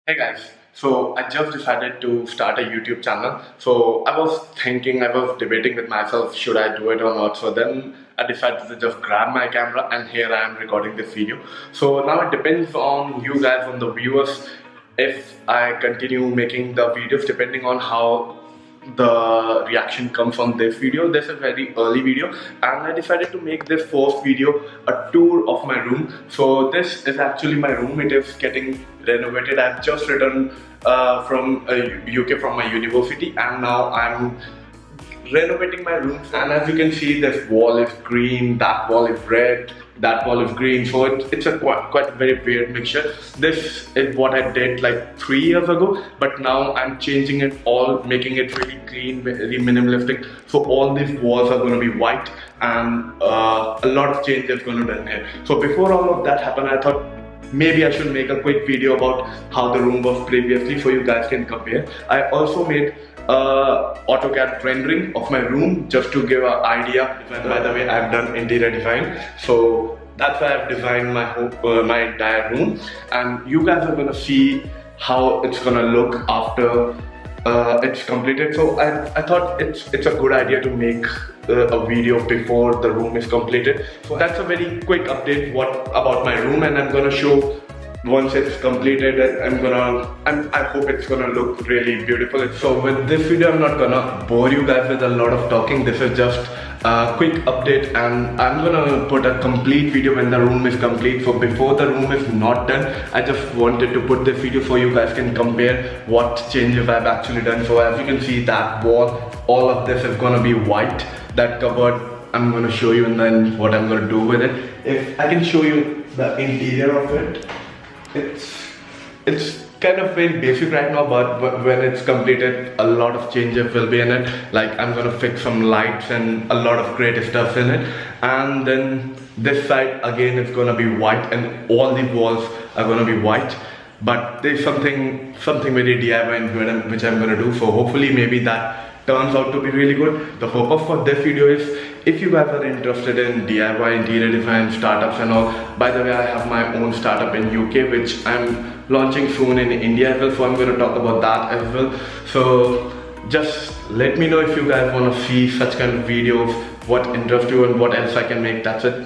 Hey guys, so I just decided to start a YouTube channel. So I was debating with myself, should I do it or not? So then I decided to just grab my camera and here I am recording this video. So now it depends on you guys, on the viewers, if I continue making the videos depending on how the reaction comes on this video. This is a very early video and I decided to make this first video a tour of my room. So this is actually my room. It is getting renovated. I've just returned from UK from my university and now I'm renovating my room. And as you can see, this wall is green, that wall is red, that wall is green, so it's a quite very weird mixture. This is what I did like 3 years ago, but now I'm changing it all, making it really clean, very minimalistic. So all these walls are going to be white and a lot of change is going to be done here. So before all of that happened, I thought maybe I should make a quick video about how the room was previously so you guys can compare. I also made AutoCAD rendering of my room just to give an idea. By the way, I've done interior design, so that's why I've designed my whole my entire room, and you guys are gonna see how it's gonna look after it's completed. So I thought it's a good idea to make a video before the room is completed. So that's a very quick update about my room, and I'm gonna show once it's completed. I hope it's gonna look really beautiful. So with this video, I'm not gonna bore you guys with a lot of talking. This is just a quick update, and I'm gonna put a complete video when the room is complete. So before the room is not done, I just wanted to put this video so you guys can compare what changes I've actually done. So as you can see, that wall, all of this is gonna be white. That cupboard, I'm gonna show you and then what I'm gonna do with it. If I can show you the interior of it. It's kind of very basic right now, but when it's completed, a lot of changes will be in it. Like I'm gonna fix some lights and a lot of creative stuff in it. And then this side again is gonna be white, and all the walls are gonna be white. But there's something very DIY and good which I'm gonna do. So hopefully maybe that turns out to be really good. The purpose for this video is, if you guys are interested in DIY, interior design, startups and all. By the way, I have my own startup in UK which I'm launching soon in India as well, so I'm going to talk about that as well. So just let me know if you guys want to see such kind of videos, what interests you and what else I can make. That's it.